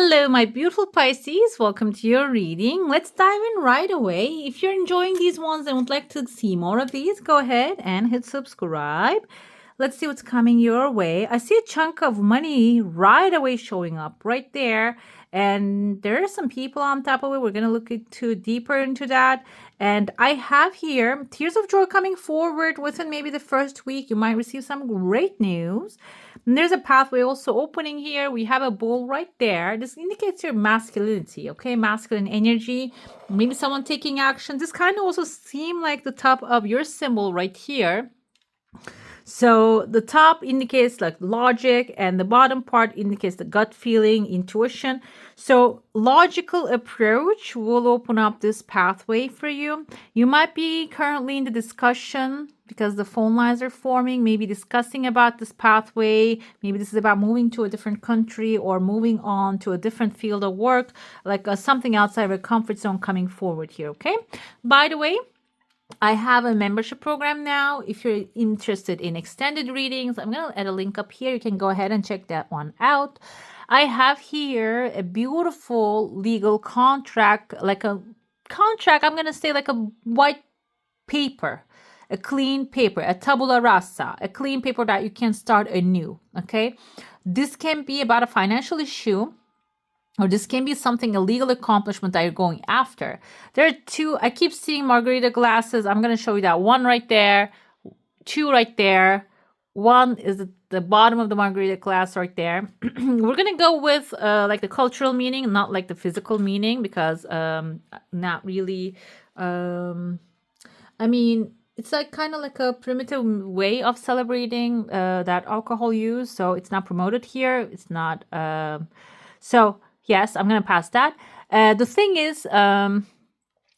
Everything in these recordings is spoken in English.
Hello, my beautiful Pisces. Welcome to your reading. Let's dive in right away. If you're enjoying these ones and would like to see more of these, go ahead and hit subscribe. Let's see what's coming your way. I see a chunk of money right away showing up right there. And there are some people on top of it. We're going to look deeper into that. And I have here tears of joy coming forward within maybe the first week. You might receive some great news. And there's a pathway also opening here. We have a bull right there. This indicates your masculinity, okay? Masculine energy. Maybe someone taking action. This kind of also seems like the top of your symbol right here. So the top indicates like logic and the bottom part indicates the gut feeling, intuition. So logical approach will open up this pathway for you. You might be currently in the discussion because the phone lines are forming, maybe discussing about this pathway. Maybe this is about moving to a different country or moving on to a different field of work, like something outside of a comfort zone coming forward here, okay? By the way, I have a membership program now. If you're interested in extended readings, I'm going to add a link up here. You can go ahead and check that one out. I have here a beautiful legal contract, like a contract, I'm going to say like a white paper, a clean paper, a tabula rasa, a clean paper that you can start anew, okay? This can be about a financial issue, or this can be something, a legal accomplishment that you're going after. There are two, I keep seeing margarita glasses. I'm going to show you that. One right there, two right there. One is the bottom of the margarita glass right there. We're going to go with like the cultural meaning, not like the physical meaning, because not really, I mean, it's like kind of like a primitive way of celebrating that alcohol use. So it's not promoted here. It's not, so yes, I'm going to pass that. The thing is,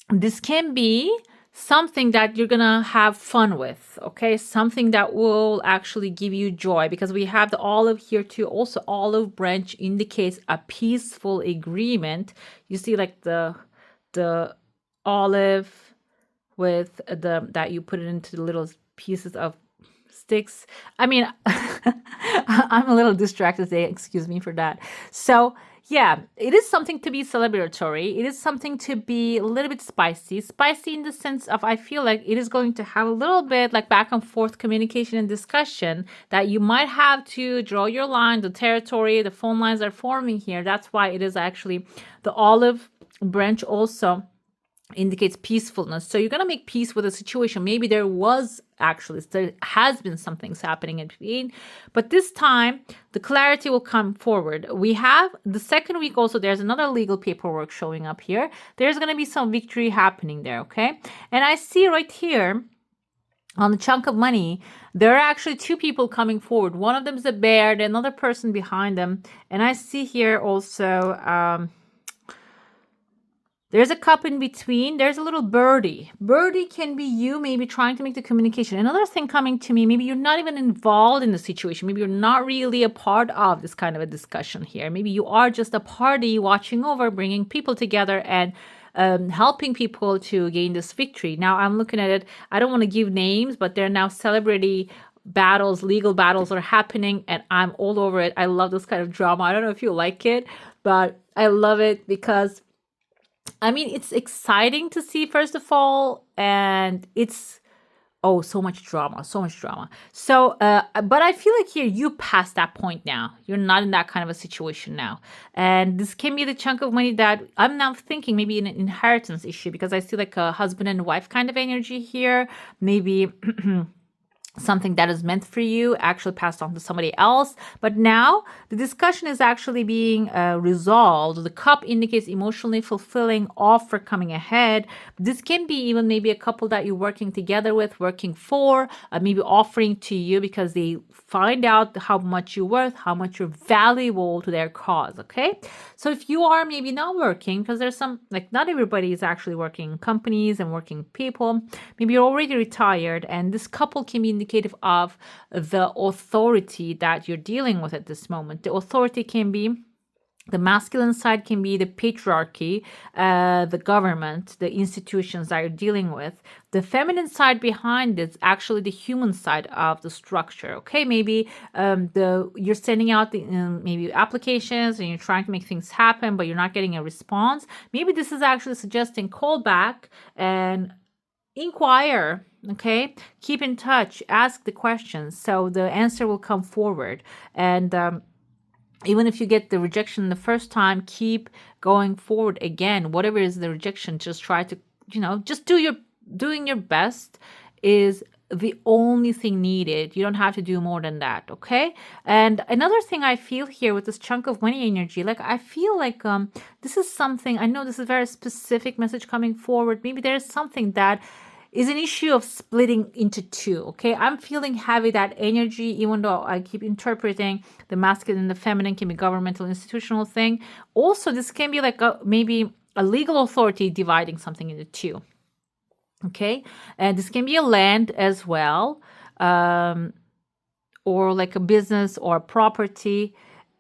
this can be something that you're going to have fun with, okay? Something that will actually give you joy, because we have the olive here too. Also, olive branch indicates a peaceful agreement. You see like the olive with that you put it into the little pieces of sticks. I mean, I'm a little distracted today. Excuse me for that. So yeah, it is something to be celebratory. It is something to be a little bit spicy. Spicy in the sense of, I feel like it is going to have a little bit like back and forth communication and discussion that you might have to draw your line, the territory, the phone lines are forming here. That's why it is actually the olive branch also indicates peacefulness. So you're going to make peace with a situation. Maybe there has been some things happening in between, but this time the clarity will come forward. We have the second week also, there's another legal paperwork showing up here. There's going to be some victory happening there, okay? And I see right here on the chunk of money, there are actually two people coming forward. One of them is a bear, the another person behind them. And I see here also, there's a cup in between. There's a little birdie. Birdie can be you maybe trying to make the communication. Another thing coming to me, maybe you're not even involved in the situation. Maybe you're not really a part of this kind of a discussion here. Maybe you are just a party watching over, bringing people together and helping people to gain this victory. Now I'm looking at it. I don't want to give names, but there are now celebrity battles, legal battles are happening, and I'm all over it. I love this kind of drama. I don't know if you like it, but I love it because I mean, it's exciting to see, first of all, and it's, oh, so much drama, so much drama. So, but I feel like here, you passed that point now. You're not in that kind of a situation now. And this can be the chunk of money that I'm now thinking maybe an inheritance issue, because I see like a husband and wife kind of energy here. Maybe something that is meant for you actually passed on to somebody else. But now the discussion is actually being resolved. The cup indicates emotionally fulfilling offer coming ahead. This can be even maybe a couple that you're working together with, working for, maybe offering to you because they find out how much you're worth, how much you're valuable to their cause, okay? So if you are maybe not working, because there's some, like not everybody is actually working in companies and working people, maybe you're already retired, and this couple can be indicative of the authority that you're dealing with at this moment. The authority can be The masculine side can be the patriarchy, the government, the institutions that you're dealing with. The feminine side behind it's actually the human side of the structure. Okay, maybe the you're sending out the maybe applications and you're trying to make things happen, but you're not getting a response. Maybe this is actually suggesting call back and inquire. Okay, keep in touch, ask the questions, so the answer will come forward. And even if you get the rejection the first time, keep going forward again. Whatever is the rejection, just try to, just doing your best is the only thing needed. You don't have to do more than that, okay? And another thing I feel here with this chunk of money energy, like I feel like this is something, I know this is a very specific message coming forward. Maybe there's something that is an issue of splitting into two. Okay, I'm feeling heavy that energy, even though I keep interpreting the masculine and the feminine can be governmental institutional thing. Also, this can be like maybe a legal authority dividing something into two. Okay, and this can be a land as well, or like a business or a property.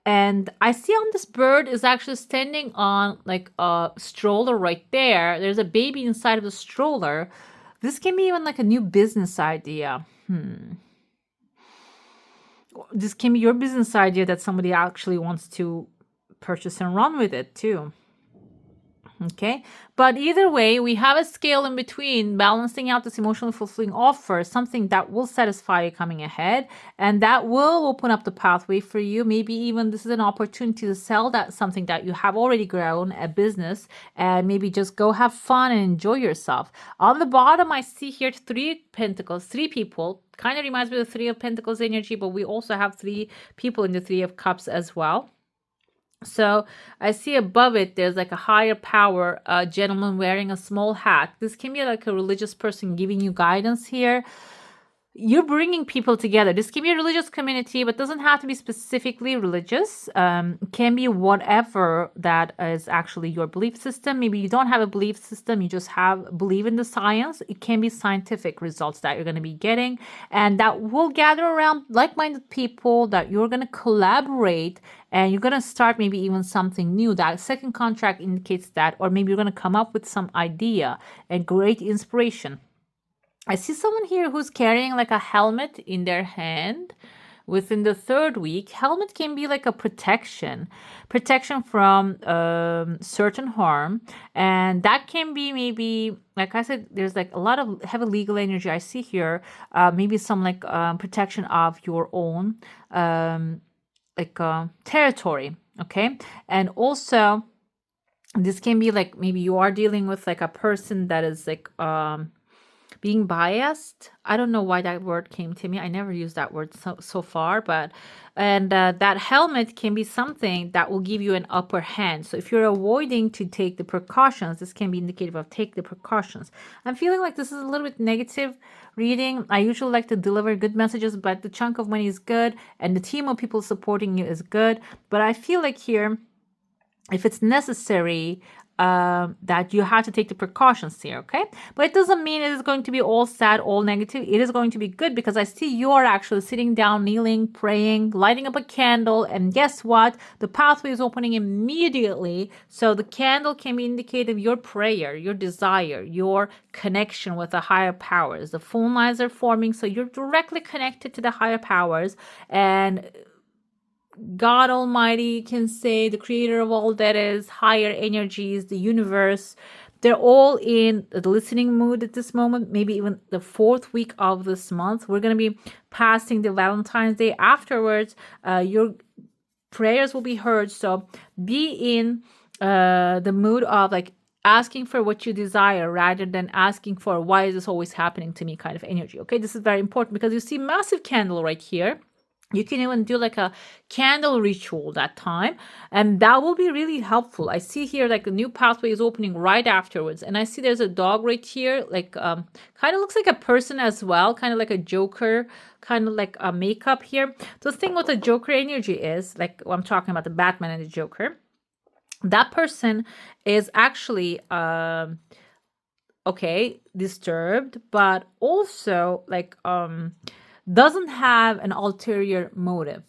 And I see on this bird is actually standing on like a stroller right there. There's a baby inside of the stroller. This can be even like a new business idea. This can be your business idea that somebody actually wants to purchase and run with it too. Okay, but either way, we have a scale in between balancing out this emotionally fulfilling offer, something that will satisfy you coming ahead, and that will open up the pathway for you. Maybe even this is an opportunity to sell that something that you have already grown, a business, and maybe just go have fun and enjoy yourself. On the bottom, I see here 3 Pentacles, 3 people. Kind of reminds me of the 3 of Pentacles energy, but we also have 3 people in the 3 of Cups as well. So I see above it, there's like a higher power, a gentleman wearing a small hat. This can be like a religious person giving you guidance here. You're bringing people together. This can be a religious community, but doesn't have to be specifically religious. Can be whatever that is actually your belief system. Maybe you don't have a belief system. You just believe in the science. It can be scientific results that you're going to be getting, and that will gather around like-minded people that you're going to collaborate, and you're going to start maybe even something new. That second contract indicates that, or maybe you're going to come up with some idea and great inspiration. I see someone here who's carrying like a helmet in their hand within the 3rd week. Helmet can be like a protection from certain harm. And that can be maybe, like I said, there's like a lot of heavy legal energy I see here. Maybe some like protection of your own territory. Okay. And also this can be like maybe you are dealing with like a person that is like being biased. I don't know why that word came to me. I never used that word so far, but that helmet can be something that will give you an upper hand. So if you're avoiding to take the precautions, this can be indicative of take the precautions. I'm feeling like this is a little bit negative reading. I usually like to deliver good messages, but the chunk of money is good and the team of people supporting you is good. But I feel like here, if it's necessary, that you have to take the precautions here, okay? But it doesn't mean it is going to be all sad, all negative. It is going to be good because I see you are actually sitting down, kneeling, praying, lighting up a candle, and guess what? The pathway is opening immediately. So the candle can be indicative of your prayer, your desire, your connection with the higher powers. The phone lines are forming, so you're directly connected to the higher powers, and God Almighty can say, the creator of all that is, higher energies, the universe, they're all in the listening mood at this moment, maybe even the 4th week of this month. We're going to be passing the Valentine's Day. Afterwards, your prayers will be heard. So be in the mood of like asking for what you desire rather than asking for why is this always happening to me kind of energy. Okay, this is very important because you see massive candle right here. You can even do like a candle ritual that time, and that will be really helpful. I see here like a new pathway is opening right afterwards, and I see there's a dog right here, like kind of looks like a person as well, kind of like a Joker, kind of like a makeup here. The thing with the Joker energy is, like I'm talking about the Batman and the Joker, that person is actually disturbed, but also like doesn't have an ulterior motive.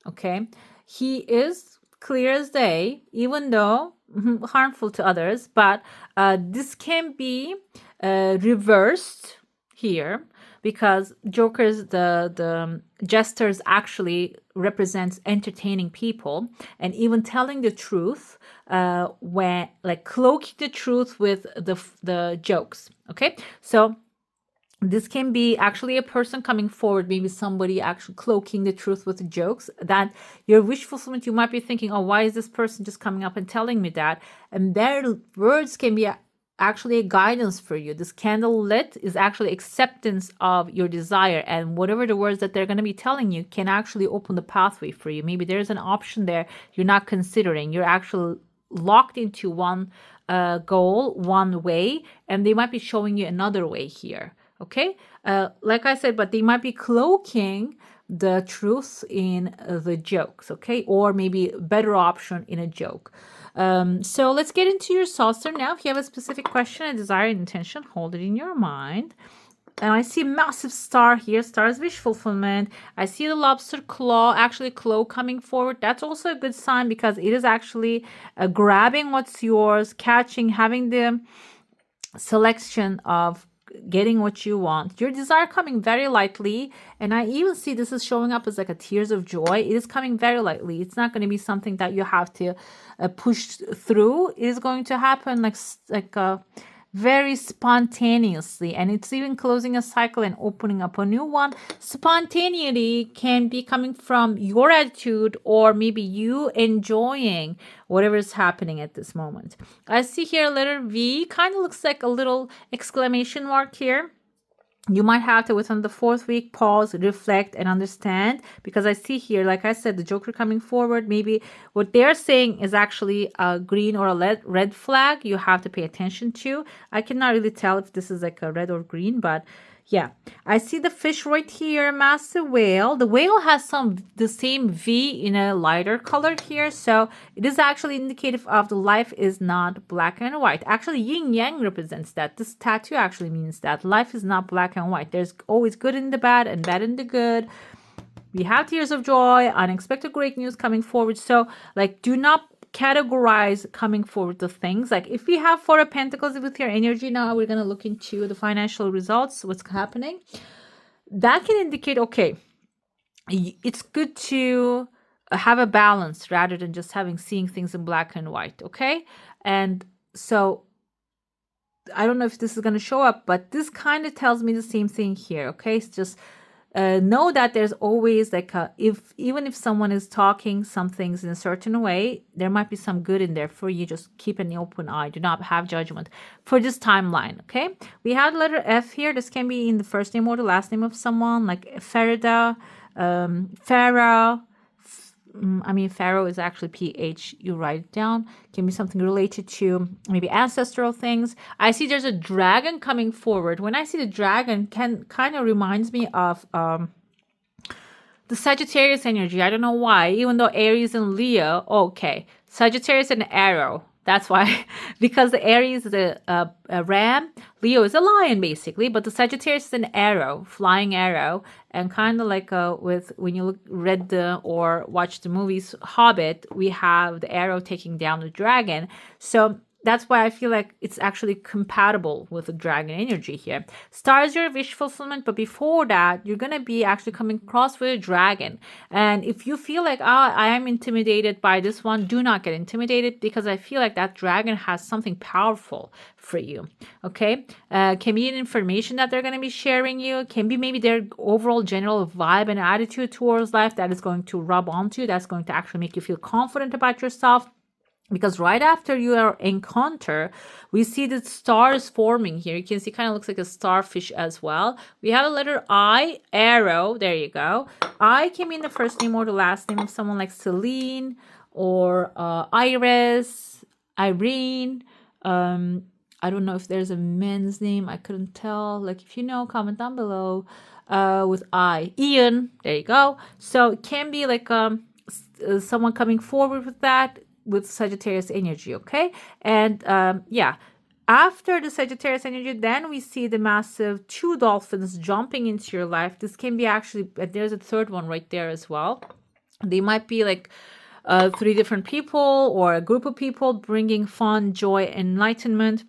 Okay, he is clear as day, even though harmful to others, but this can be reversed here, because jokers, the jesters, actually represents entertaining people, and even telling the truth, when like cloaking the truth with the jokes. Okay, so this can be actually a person coming forward, maybe somebody actually cloaking the truth with the jokes, that your wish fulfillment, you might be thinking, oh, why is this person just coming up and telling me that? And their words can be actually a guidance for you. This candle lit is actually acceptance of your desire, and whatever the words that they're going to be telling you can actually open the pathway for you. Maybe there's an option there you're not considering. You're actually locked into one goal, one way, and they might be showing you another way here. Okay, like I said, but they might be cloaking the truth in the jokes. Okay, or maybe a better option in a joke. So let's get into your soul star now. If you have a specific question, a desire, an intention, hold it in your mind. And I see a massive star here. Star's wish fulfillment. I see the lobster claw, actually claw coming forward. That's also a good sign, because it is actually grabbing what's yours, catching, having the selection of getting what you want. Your desire coming very lightly, and I even see this is showing up as like a tears of joy. It is coming very lightly. It's not going to be something that you have to push through. It is going to happen like very spontaneously, and it's even closing a cycle and opening up a new one. Spontaneity can be coming from your attitude, or maybe you enjoying whatever is happening at this moment. I see here a letter V, kind of looks like a little exclamation mark here. You might have to, within the 4th week, pause, reflect, and understand, because I see here, like I said, the Joker coming forward. Maybe what they're saying is actually a green or a red flag you have to pay attention to. I cannot really tell if this is like a red or green, but yeah, I see the fish right here, massive whale. The whale has the same V in a lighter color here, so it is actually indicative of the life is not black and white. Actually, yin yang represents that. This tattoo actually means that life is not black and white. There's always good in the bad and bad in the good. We have tears of joy, unexpected great news coming forward. So, like, do not categorize coming forward the things. Like, if we have 4 of Pentacles with your energy now, we're going to look into the financial results, what's happening. That can indicate, okay, it's good to have a balance rather than just seeing things in black and white. Okay. And so I don't know if this is going to show up, but this kind of tells me the same thing here. Okay. It's just know that there's always like even if someone is talking some things in a certain way, there might be some good in there for you. Just keep an open eye. Do not have judgment for this timeline. Okay. We have the letter F here. This can be in the first name or the last name of someone, like Farida, Farah. Pharaoh is actually PH. You write it down. Can be something related to maybe ancestral things. I see there's a dragon coming forward. When I see the dragon, kind of reminds me of the Sagittarius energy. I don't know why. Even though Aries and Leo, okay, Sagittarius and Arrow. That's why, because the Aries is a ram, Leo is a lion basically, but the Sagittarius is an arrow, flying arrow, and kind of like when you read or watch the movies Hobbit, we have the arrow taking down the dragon. So that's why I feel like it's actually compatible with the dragon energy here. Star is your wish fulfillment, but before that, you're going to be actually coming across with a dragon. And if you feel like, I am intimidated by this one, do not get intimidated, because I feel like that dragon has something powerful for you. Okay? Can be an information that they're going to be sharing you. Can be maybe their overall general vibe and attitude towards life that is going to rub onto you. That's going to actually make you feel confident about yourself. Because right after your encounter, we see the stars forming here. You can see kind of looks like a starfish as well. We have a letter I, arrow. There you go. I can be in the first name or the last name of someone like Celine or Iris, Irene. I don't know if there's a man's name. I couldn't tell. Like, if you know, comment down below. With I, Ian. There you go. So it can be like someone coming forward with that, with Sagittarius energy, okay? And yeah, after the Sagittarius energy, then we see the massive 2 dolphins jumping into your life. This can be actually, there's a third one right there as well. They might be like three different people or a group of people, bringing fun, joy, enlightenment,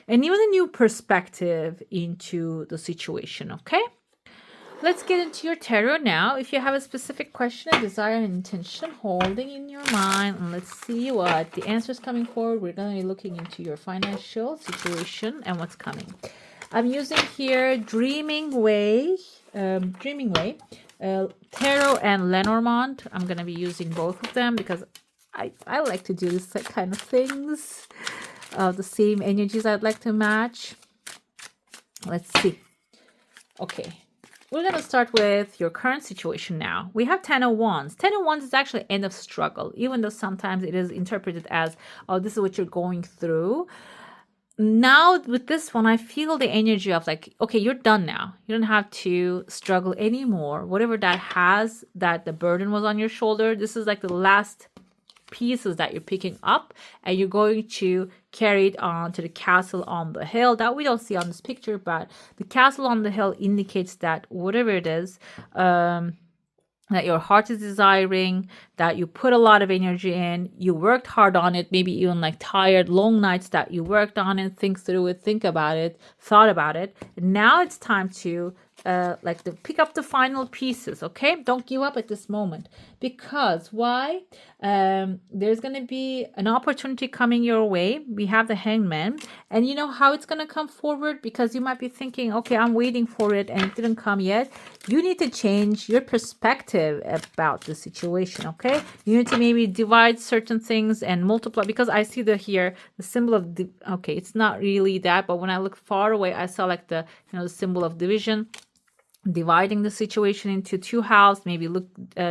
and even a new perspective into the situation. Okay, let's get into your tarot now. If you have a specific question, a desire, and intention holding in your mind, and let's see what the answers coming forward. We're going to be looking into your financial situation and what's coming. I'm using here Dreaming Way, Tarot and Lenormand. I'm going to be using both of them because I like to do this kind of things. The same energies I'd like to match. Let's see. Okay. We're going to start with your current situation now. We have 10 of Wands. 10 of Wands is actually end of struggle, even though sometimes it is interpreted as, oh, this is what you're going through. Now with this one, I feel the energy of like, okay, you're done now. You don't have to struggle anymore. Whatever that the burden was on your shoulder, this is like the last pieces that you're picking up, and you're going to carry it on to the castle on the hill that we don't see on this picture, but the castle on the hill indicates that whatever it is that your heart is desiring, that you put a lot of energy in, you worked hard on it, maybe even like tired long nights that you worked on it, think through it, think about it, thought about it. Now it's time to pick up the final pieces. Okay, don't give up at this moment, because why? There's going to be an opportunity coming your way. We have the Hangman, and you know how it's going to come forward, because you might be thinking, okay, I'm waiting for it and it didn't come yet. You need to change your perspective about the situation. Okay, you need to maybe divide certain things and multiply, because I see the symbol of okay, it's not really that, but when I look far away, I saw like the symbol of division, dividing the situation into two halves. Maybe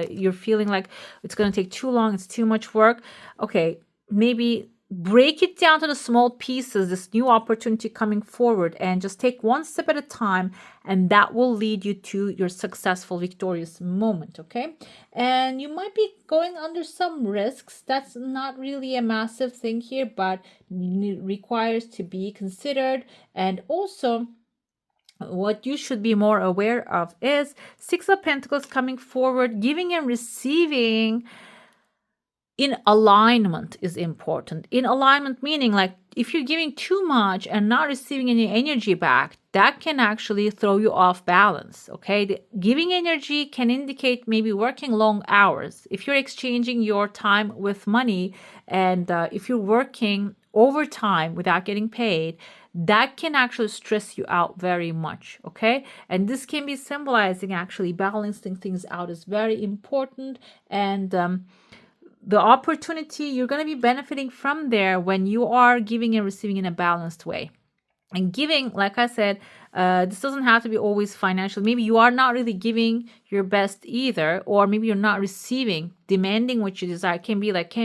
you're feeling like it's going to take too long, it's too much work. Okay, maybe break it down to the small pieces, this new opportunity coming forward, and just take one step at a time, and that will lead you to your successful, victorious moment. Okay, and you might be going under some risks. That's not really a massive thing here, but it requires to be considered. And also, what you should be more aware of is Six of Pentacles coming forward. Giving and receiving in alignment is important. In alignment meaning, like, if you're giving too much and not receiving any energy back, that can actually throw you off balance. Okay, the giving energy can indicate maybe working long hours. If you're exchanging your time with money, and if you're working overtime without getting paid, that can actually stress you out very much. Okay, and this can be symbolizing actually balancing things out is very important. And the opportunity, you're going to be benefiting from there when you are giving and receiving in a balanced way. And giving, like I said, this doesn't have to be always financial. Maybe you are not really giving your best either, or maybe you're not receiving, demanding what you desire. Can be like,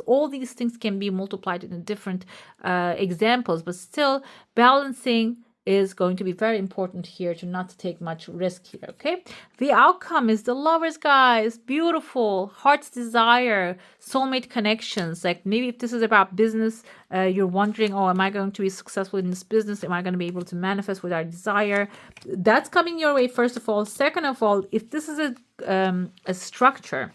all these things can be multiplied in different examples, but still balancing is going to be very important here, to not take much risk here. Okay, the outcome is the Lovers, guys. Beautiful, heart's desire, soulmate connections. Like, maybe if this is about business, you're wondering, oh, am I going to be successful in this business? Am I going to be able to manifest what I desire? That's coming your way, first of all. Second of all, if this is a structure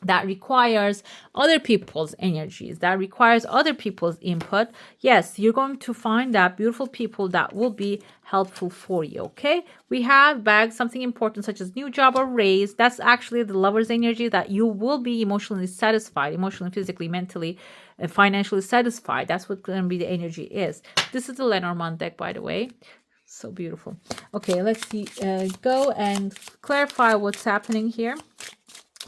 that requires other people's energies, that requires other people's input, yes, you're going to find that beautiful people that will be helpful for you. Okay, we have bagged something important such as new job or raise. That's actually the Lover's energy, that you will be emotionally satisfied, emotionally, physically, mentally, and financially satisfied. That's what going to be the energy is. This is the Lenormand deck, by the way. So beautiful. Okay, let's see, go and clarify what's happening here.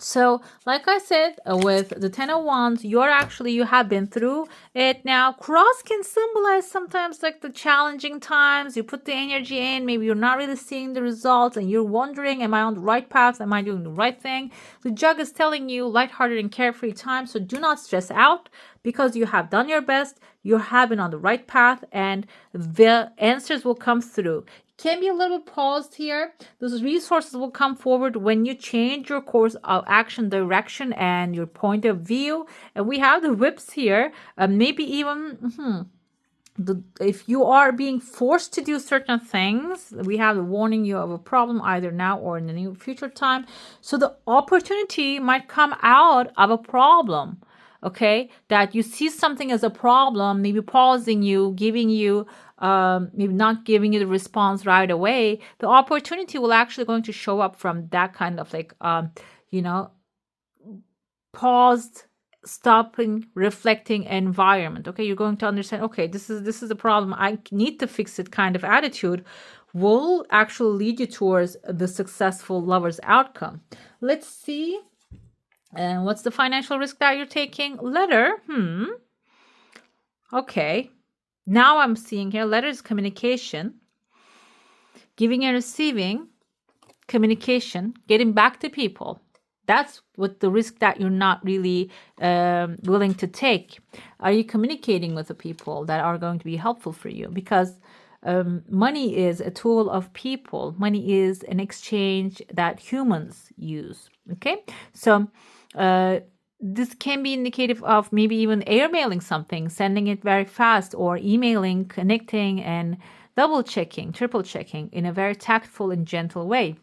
So, like I said, with the Ten of Wands, you have been through it now. Cross can symbolize sometimes like the challenging times. You put the energy in, maybe you're not really seeing the results, and you're wondering, am I on the right path? Am I doing the right thing? The Jug is telling you lighthearted and carefree time. So do not stress out, because you have done your best. You have been on the right path, and the answers will come through. Can be a little bit paused here. Those resources will come forward when you change your course of action, direction, and your point of view. And we have the whips here. Maybe even if you are being forced to do certain things, we have warning you of a problem either now or in the near future time. So the opportunity might come out of a problem. Okay, that you see something as a problem, maybe pausing you, giving you, maybe not giving you the response right away. The opportunity will actually going to show up from that kind of like, you know, paused, stopping, reflecting environment. Okay, you're going to understand, okay, this is a problem, I need to fix it kind of attitude will actually lead you towards the successful lover's outcome. Let's see. And what's the financial risk that you're taking? Letter. Okay, now I'm seeing here letters, communication, giving and receiving, communication, getting back to people. That's what the risk that you're not really willing to take. Are you communicating with the people that are going to be helpful for you? Because money is a tool of people. Money is an exchange that humans use. Okay, so this can be indicative of maybe even airmailing something, sending it very fast, or emailing, connecting, and double checking, triple checking in a very tactful and gentle way.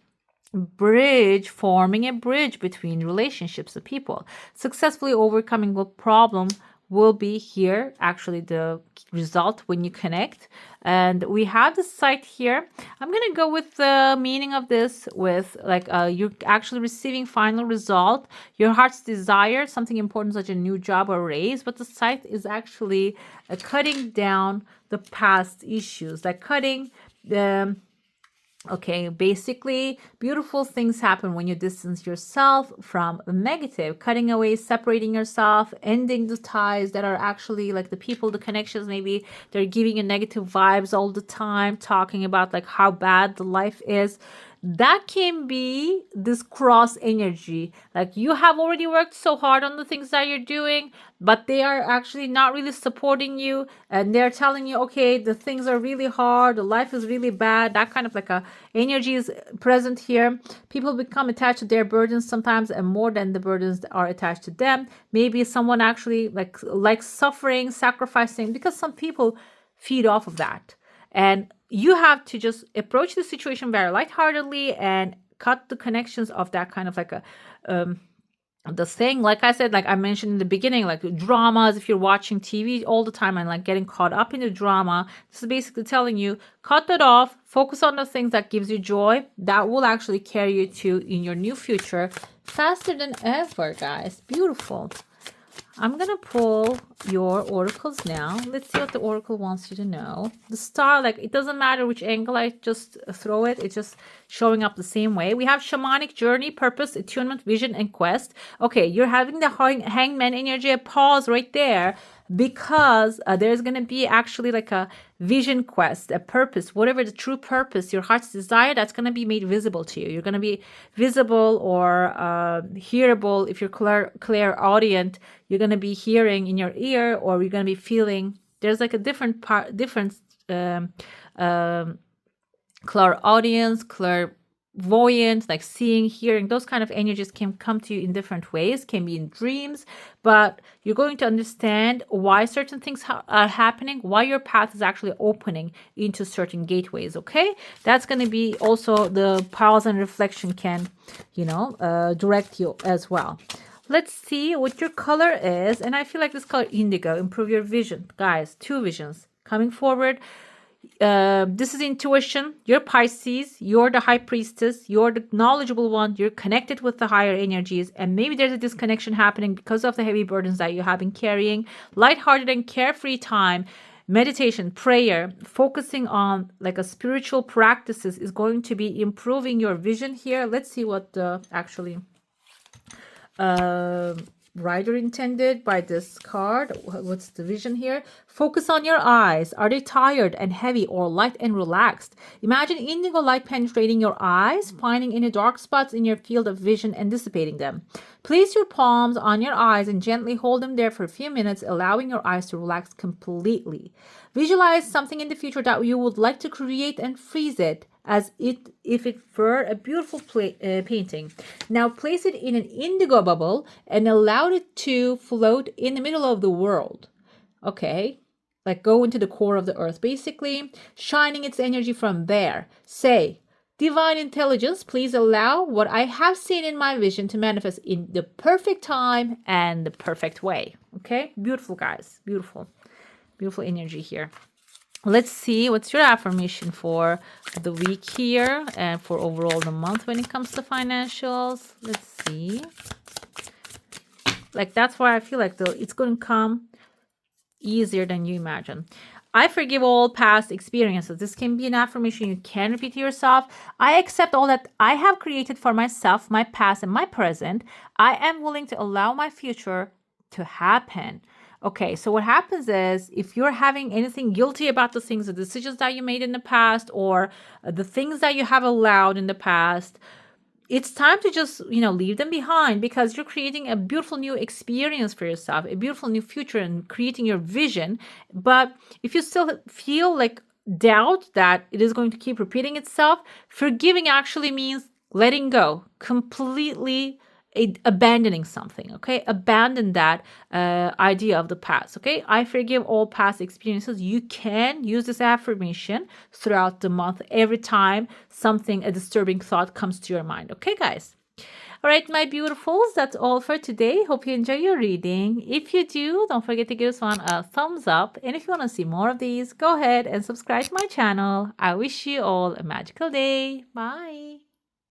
Forming a bridge between relationships of people. Successfully overcoming a problem will be here actually the result when you connect. And we have the site here. I'm going to go with the meaning of this with like you're actually receiving final result, your heart's desire, something important such a new job or raise. But the site is actually cutting down the past issues, like cutting the okay, basically, beautiful things happen when you distance yourself from the negative, cutting away, separating yourself, ending the ties that are actually like the people, the connections, maybe they're giving you negative vibes all the time, talking about like how bad the life is. That can be this cross energy. Like you have already worked so hard on the things that you're doing, but they are actually not really supporting you, and they're telling you, okay, the things are really hard, the life is really bad. That kind of like a energy is present here. People become attached to their burdens sometimes, and more than the burdens that are attached to them. Maybe someone actually like suffering, sacrificing, because some people feed off of that. And you have to just approach the situation very lightheartedly and cut the connections of that kind of like a the thing, like I said, like I mentioned in the beginning, like dramas, if you're watching TV all the time and like getting caught up in the drama, this is basically telling you, cut that off, focus on the things that gives you joy, that will actually carry you to in your new future faster than ever, guys. Beautiful. I'm going to pull your oracles now. Let's see what the oracle wants you to know. The star, like it doesn't matter which angle I just throw it. It's just showing up the same way. We have shamanic journey, purpose, attunement, vision, and quest. Okay, you're having the hangman energy. Pause right there, because there's going to be actually like a vision quest, a purpose, whatever the true purpose, your heart's desire, that's going to be made visible to you. You're going to be visible or hearable. If you're clairaudient, you're going to be hearing in your ear, or you're going to be feeling. There's like a different clairaudience, clairvoyant, like seeing, hearing. Those kind of energies can come to you in different ways, can be in dreams, but you're going to understand why certain things are happening, why your path is actually opening into certain gateways. Okay, that's going to be also the pause and reflection can, direct you as well. Let's see what your color is. And I feel like this color indigo, improve your vision. Guys, 2 visions coming forward. This is intuition. You're Pisces. You're the high priestess. You're the knowledgeable one. You're connected with the higher energies. And maybe there's a disconnection happening because of the heavy burdens that you have been carrying. Lighthearted and carefree time. Meditation, prayer, focusing on like a spiritual practices is going to be improving your vision here. Let's see what the actually writer intended by this card. What's the vision here? Focus on your eyes. Are they tired and heavy or light and relaxed? Imagine indigo light penetrating your eyes, finding any dark spots in your field of vision and dissipating them. Place your palms on your eyes and gently hold them there for a few minutes, allowing your eyes to relax completely. Visualize something in the future that you would like to create and freeze it as if it were a beautiful painting. Now place it in an indigo bubble and allow it to float in the middle of the world. Okay, like go into the core of the earth, basically, shining its energy from there. Say, divine intelligence, please allow what I have seen in my vision to manifest in the perfect time and the perfect way. Okay, beautiful, guys. Beautiful, beautiful energy here. Let's see what's your affirmation for the week here and for overall the month when it comes to financials. Let's see. Like, that's why I feel like it's going to come easier than you imagine. I forgive all past experiences. This can be an affirmation you can repeat to yourself. I accept all that I have created for myself, my past and my present. I am willing to allow my future to happen. Okay, so what happens is if you're having anything guilty about the things, the decisions that you made in the past, or the things that you have allowed in the past, it's time to just, leave them behind, because you're creating a beautiful new experience for yourself, a beautiful new future, and creating your vision. But if you still feel like doubt that it is going to keep repeating itself, forgiving actually means letting go completely, abandoning something. Okay, abandon that idea of the past. Okay, I forgive all past experiences. You can use this affirmation throughout the month every time a disturbing thought comes to your mind. Okay, guys. All right, my beautifuls, that's all for today. Hope you enjoy your reading. If you do, don't forget to give this one a thumbs up. And if you want to see more of these, go ahead and subscribe to my channel. I wish you all a magical day. Bye.